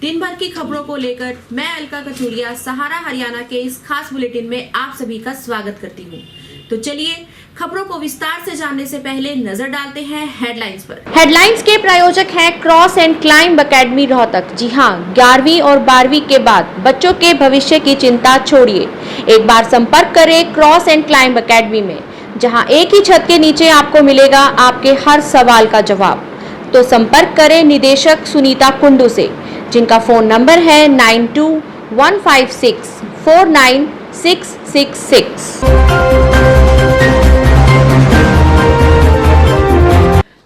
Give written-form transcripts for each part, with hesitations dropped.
दिन भर की खबरों को लेकर मैं अलका कचूरिया सहारा हरियाणा के इस खास बुलेटिन में आप सभी का स्वागत करती हूँ। तो चलिए खबरों को विस्तार से जानने से पहले नजर डालते हैं हेडलाइंस पर। हेडलाइंस के प्रायोजक हैं cross and climb academy Rohtak. जी हाँ, 11वीं और 12वीं के बाद बच्चों के भविष्य की चिंता छोड़िए, एक बार संपर्क करें क्रॉस एंड क्लाइंब एकेडमी में, जहां एक ही छत के नीचे आपको मिलेगा आपके हर सवाल का जवाब। तो संपर्क करें निदेशक सुनीता कुंडू से, जिनका फोन नंबर है 9215649666।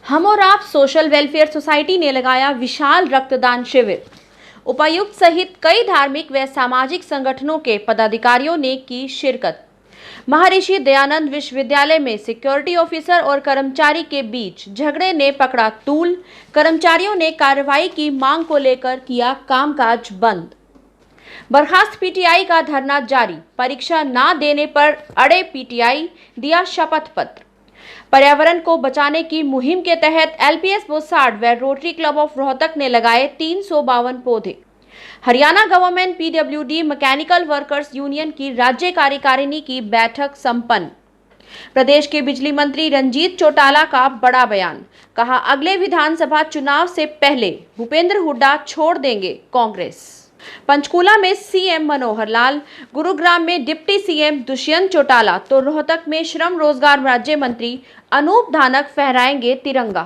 हम और आप सोशल वेलफेयर सोसाइटी ने लगाया विशाल रक्तदान शिविर। उपायुक्त सहित कई धार्मिक व सामाजिक संगठनों के पदाधिकारियों ने की शिरकत। महर्षि दयानंद विश्वविद्यालय में सिक्योरिटी ऑफिसर और कर्मचारी के बीच झगड़े ने पकड़ा तूल। कर्मचारियों ने कार्रवाई की मांग को लेकर किया कामकाज बंद। बर्खास्त पीटीआई का धरना जारी। परीक्षा न देने पर अड़े पीटीआई, दिया शपथ पत्र। पर्यावरण को बचाने की मुहिम के तहत एलपीएस बोसाड व रोटरी क्लब ऑफ रोहतक ने लगाए 352 पौधे। Haryana government PWD mechanical workers union की राज्य कार्यकारिणी की बैठक संपन्न। प्रदेश के बिजली मंत्री रंजीत चौटाला का बड़ा बयान, कहा अगले विधानसभा चुनाव से पहले भूपेंद्र हुड्डा छोड़ देंगे कांग्रेस। पंचकूला में सीएम मनोहर लाल, गुरुग्राम में डिप्टी सीएम दुष्यंत चौटाला तो रोहतक में श्रम रोजगार राज्य मंत्री अनूप धानक फहराएंगे तिरंगा।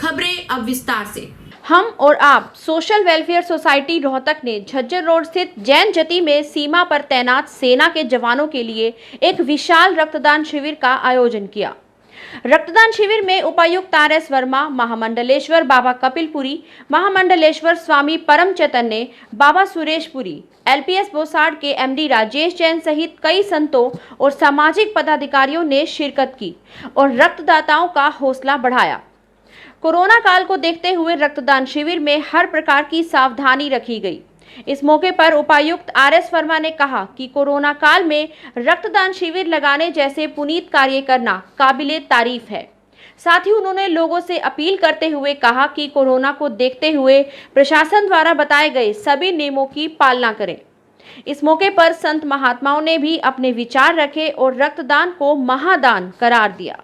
खबरें अब विस्तार से। हम और आप सोशल वेलफेयर सोसाइटी रोहतक ने झज्जर रोड स्थित जैन जती में सीमा पर तैनात सेना के जवानों के लिए एक विशाल रक्तदान शिविर का आयोजन किया। रक्तदान शिविर में उपायुक्त आर.एस. वर्मा, महामंडलेश्वर बाबा कपिलपुरी, महामंडलेश्वर स्वामी परम चैतन्य, बाबा सुरेशपुरी, एलपीएस बोसाड के एमडी राजेश जैन सहित कई संतों और सामाजिक पदाधिकारियों ने शिरकत की और रक्तदाताओं का हौसला बढ़ाया। कोरोना काल को देखते हुए रक्तदान शिविर में हर प्रकार की सावधानी रखी गई। इस मौके पर उपायुक्त आर.एस. वर्मा ने कहा कि कोरोना काल में रक्तदान शिविर लगाने जैसे पुनीत कार्य करना काबिले तारीफ है। साथ ही उन्होंने लोगों से अपील करते हुए कहा कि कोरोना को देखते हुए प्रशासन द्वारा बताए गए सभी नियमों की पालना करें। इस मौके पर संत महात्माओं ने भी अपने विचार रखे और रक्तदान को महादान करार दिया।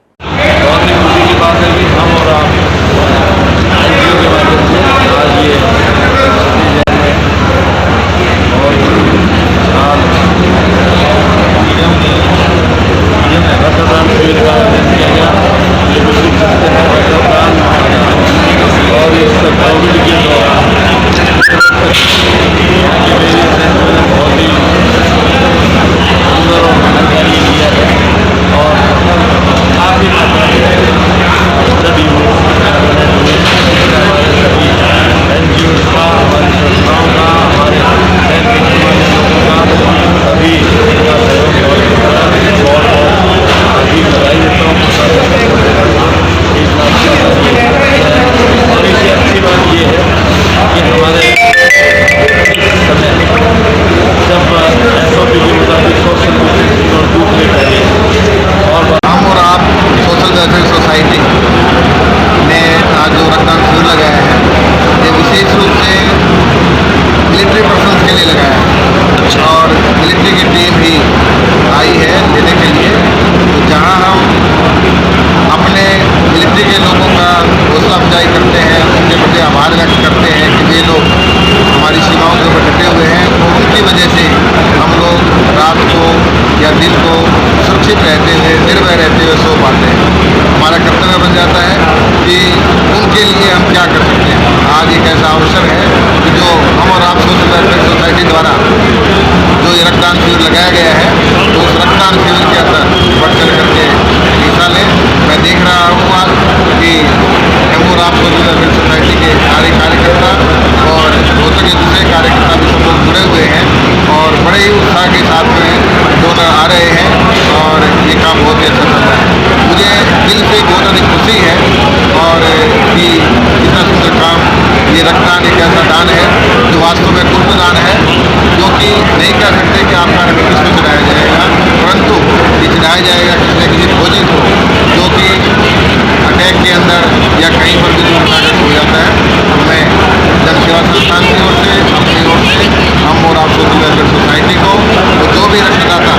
जन सेवा संस्थान की ओर से, अपनी ओर से हम और आप सोशल वेलफेयर सोसाइटी को, तो जो भी रक्तदाता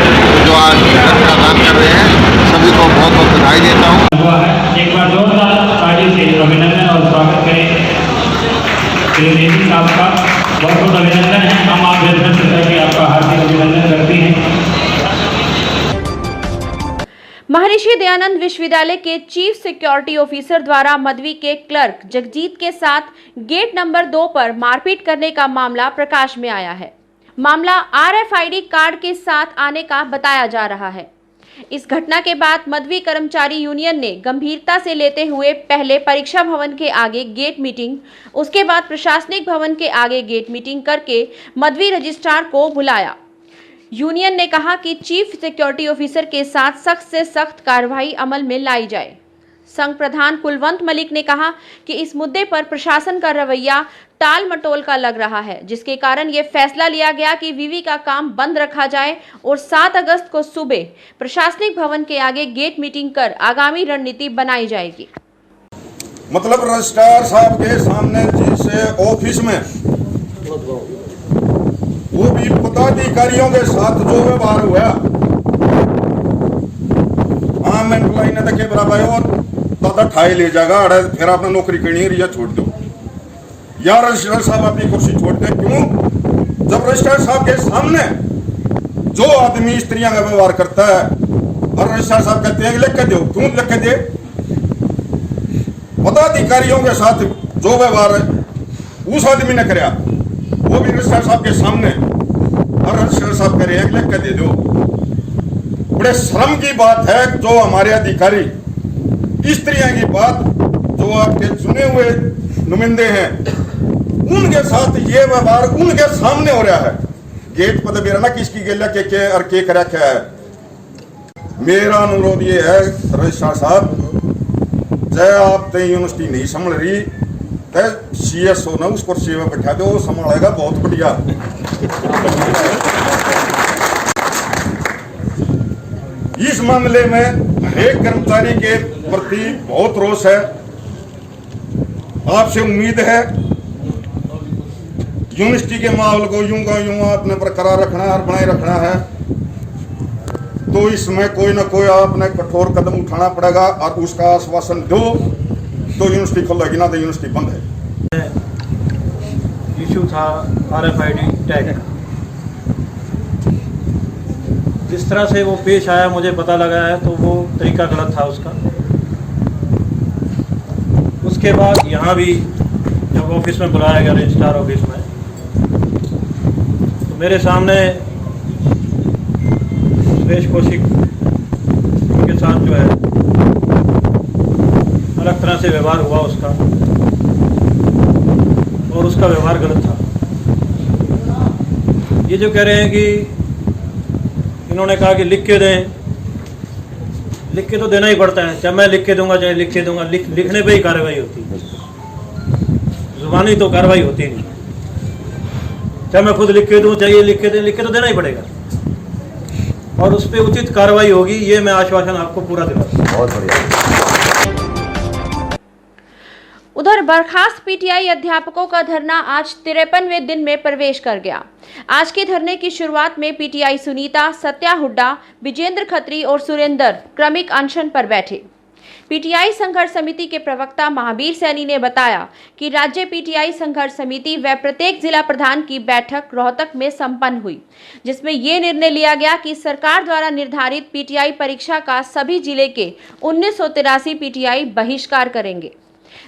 जो आज रक्त का दान कर रहे हैं, सभी को बहुत बहुत बधाई देता हूँ। एक बार जोरदार ताली से अभिनंदन और स्वागत करें श्री नेत्री साहब का। बहुत बहुत अभिनंदन है। हम आप वेलफेयर सोसाइटी आपका हार्दिक अभिनंदन करते हैं। महर्षि दयानंद विश्वविद्यालय के चीफ सिक्योरिटी ऑफिसर द्वारा मध्वी के क्लर्क जगजीत के साथ गेट नंबर 2 पर मारपीट करने का मामला प्रकाश में आया है। मामला RFID कार्ड के साथ आने का बताया जा रहा है। इस घटना के बाद मध्वी कर्मचारी यूनियन ने गंभीरता से लेते हुए पहले परीक्षा भवन के आगे गेट मीटिंग, उसके बाद प्रशासनिक भवन के आगे गेट मीटिंग करके मध्वी रजिस्ट्रार को बुलाया। यूनियन ने कहा कि चीफ सिक्योरिटी ऑफिसर के साथ सख्त से सख्त कार्रवाई अमल में लाई जाए। संघ प्रधान कुलवंत मलिक ने कहा कि इस मुद्दे पर प्रशासन का रवैया टाल मटोल का लग रहा है, जिसके कारण ये फैसला लिया गया कि विवि का काम बंद रखा जाए और 7 अगस्त को सुबह प्रशासनिक भवन के आगे गेट मीटिंग कर आगामी रणनीति बनाई जाएगी। मतलब रजिस्ट्रार साहब के सामने जिस ऑफिस में वो भी पदाधिकारियों के साथ जो व्यवहार हुआ, आम एम्प्लॉय ने देखे बराबर और दादा ठाई ले जाएगा, अरे फिर आपने नौकरी करनी है या छोड़ दो, या रजिस्ट्रार साहब अपनी कुर्सी छोड़ दे। क्यों? जब रजिस्ट्रार साहब के सामने जो आदमी स्त्रियां का व्यवहार करता है और रजिस्ट्रार साहब कहते हैं लिख के दो, क्यों लिख के दे? पदाधिकारियों के साथ जो व्यवहार उस आदमी ने कराया, वो भी रजिस्ट्रार साहब के सामने, और रजिस्ट्रार साहब कह रहे हैं लिख के दे दो। बड़े शर्म की बात है जो हमारे अधिकारी इस तरह की बात, जो आपके चुने हुए नुमाइंदे हैं, उनके साथ ये व्यवहार उनके सामने हो रहा है। गेट पर मेरा ना किसकी गेला के और के करा क्या है। मेरा अनुरोध ये है रजिस्ट्रार साहब, जय आप तय यूनिवर्सिटी नहीं संभल रही, CS हो ना उस कुर्सी में बैठा दो, संभालेगा बहुत बढ़िया। इस मामले में एक कर्मचारी के प्रति बहुत रोष है। आपसे उम्मीद है यूनिवर्सिटी के माहौल को यूं का यूं आपने बरकरार रखना है और बनाए रखना है, तो इसमें कोई ना कोई आपने कठोर कदम उठाना पड़ेगा और उसका आश्वासन दो तो यूनिवर्सिटी खुलेगी, ना तो यूनिवर्सिटी बंद है। इशू था RFID टैग, जिस तरह से वो पेश आया मुझे पता लगा है तो वो तरीका गलत था उसका। उसके बाद यहाँ भी जब ऑफिस में बुलाया गया, रजिस्ट्रार ऑफिस में, तो मेरे सामने सुरेश कौशिक के साथ जो है अलग तरह से व्यवहार हुआ उसका, और उसका व्यवहार गलत था। ये जो कह रहे हैं कि इन्होंने कहा कि लिख के दें, लिख के तो देना ही पड़ता है, चाहे मैं लिख के दूंगा चाहे लिख के दूंगा, लिखने पे ही कार्रवाई होती है, जुबानी तो कार्रवाई होती नहीं। चाहे मैं खुद लिख के दूं चाहे लिख के तो देना ही पड़ेगा, और उस पर उचित कार्रवाई होगी, ये मैं आश्वासन आपको पूरा दिलाता हूं। बहुत बढ़िया। उधर बर्खास्त PTI अध्यापकों का धरना आज 53वें दिन में प्रवेश कर गया। आज के धरने की शुरुआत में PTI सुनीता, सत्या हुड्डा, विजेंद्र खत्री और सुरेंद्र क्रमिक अनशन पर बैठे। PTI संघर्ष समिति के प्रवक्ता महावीर सैनी ने बताया कि राज्य PTI संघर्ष समिति व प्रत्येक जिला प्रधान की बैठक रोहतक में संपन्न हुई, जिसमें ये निर्णय लिया गया कि सरकार द्वारा निर्धारित PTI परीक्षा का सभी जिले के 1983 PTI बहिष्कार करेंगे।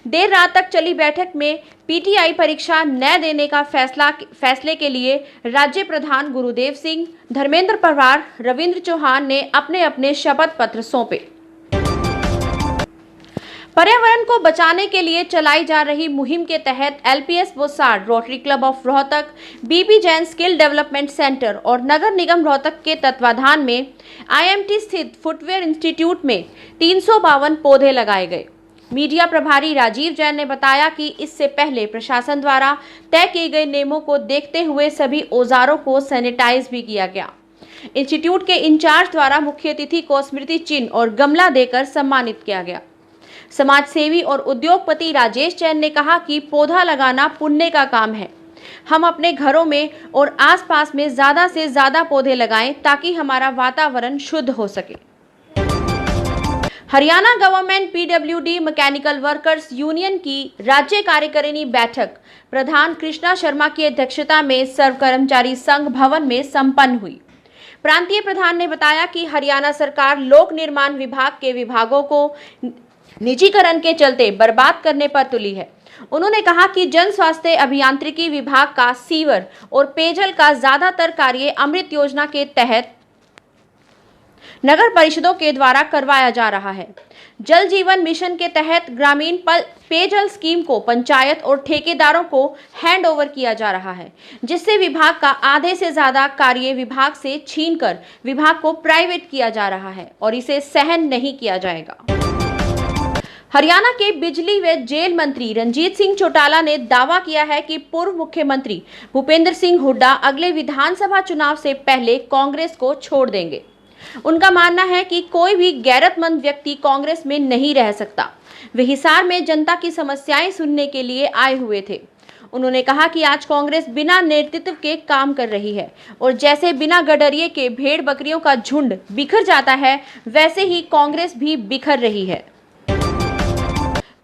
देर रात तक चली बैठक में PTI परीक्षा न देने का फैसले के लिए राज्य प्रधान गुरुदेव सिंह, धर्मेंद्र पवार, रविंद्र चौहान ने अपने अपने शपथ पत्र सौंपे। पर्यावरण को बचाने के लिए चलाई जा रही मुहिम के तहत LPS Bosad, rotary club of Rohtak, BP Jain skill development centre और नगर निगम रोहतक के तत्वाधान में IMT स्थित फुटवेयर इंस्टीट्यूट में 352 पौधे लगाए गए। मीडिया प्रभारी राजीव जैन ने बताया कि इससे पहले प्रशासन द्वारा तय किए गए नियमों को देखते हुए सभी औजारों को सैनिटाइज भी किया गया। इंस्टीट्यूट के इंचार्ज द्वारा मुख्य अतिथि को स्मृति चिन्ह और गमला देकर सम्मानित किया गया। समाज सेवी और उद्योगपति राजेश जैन ने कहा कि पौधा लगाना पुण्य का काम है। हम अपने घरों में और आसपास में ज्यादा से ज्यादा पौधे लगाएं ताकि हमारा वातावरण शुद्ध हो सके। Haryana government PWD mechanical workers union की राज्य कार्यकारिणी बैठक प्रधान कृष्णा शर्मा की अध्यक्षता में सर्व कर्मचारी संघ भवन में संपन्न हुई। प्रांतीय प्रधान ने बताया कि हरियाणा सरकार लोक निर्माण विभाग के विभागों को निजीकरण के चलते बर्बाद करने पर तुली है। उन्होंने कहा कि जन स्वास्थ्य अभियांत्रिकी विभाग का सीवर और पेयजल का ज्यादातर कार्य अमृत योजना के तहत नगर परिषदों के द्वारा करवाया जा रहा है। जल जीवन मिशन के तहत ग्रामीण पेयजल स्कीम को पंचायत और ठेकेदारों को हैंड ओवर किया जा रहा है, जिससे विभाग का आधे से ज्यादा कार्य विभाग से छीनकर विभाग को प्राइवेट किया जा रहा है और इसे सहन नहीं किया जाएगा। हरियाणा के बिजली व जेल मंत्री रंजीत सिंह चौटाला ने दावा किया है कि पूर्व मुख्यमंत्री भूपेंद्र सिंह हुड्डा अगले विधानसभा चुनाव से पहले कांग्रेस को छोड़ देंगे। उनका मानना है कि कोई भी गैरतमंद व्यक्ति कांग्रेस में नहीं रह सकता। वे हिसार में जनता की समस्याएं सुनने के लिए आए हुए थे। उन्होंने कहा कि आज कांग्रेस बिना नेतृत्व के काम कर रही है और जैसे बिना गडरिये के भेड़ बकरियों का झुंड बिखर जाता है, वैसे ही कांग्रेस भी बिखर रही है।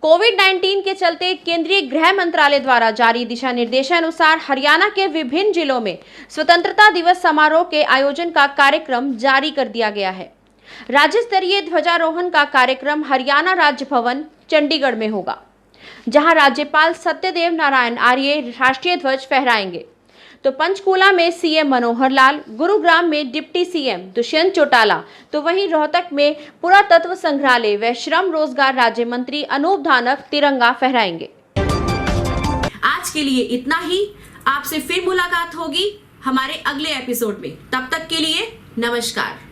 कोविड-19 के चलते केंद्रीय गृह मंत्रालय द्वारा जारी दिशा निर्देशानुसार हरियाणा के विभिन्न जिलों में स्वतंत्रता दिवस समारोह के आयोजन का कार्यक्रम जारी कर दिया गया है। राज्य स्तरीय ध्वजारोहण का कार्यक्रम हरियाणा राज्य भवन चंडीगढ़ में होगा, जहां राज्यपाल सत्यदेव नारायण आर्य राष्ट्रीय ध्वज फहराएंगे। तो पंचकूला में सीएम मनोहर लाल, गुरुग्राम में डिप्टी सीएम दुष्यंत चौटाला, तो वहीं रोहतक में पुरातत्व संग्रहालय व श्रम रोजगार राज्य मंत्री अनूप धानक तिरंगा फहराएंगे। आज के लिए इतना ही। आपसे फिर मुलाकात होगी हमारे अगले एपिसोड में। तब तक के लिए नमस्कार।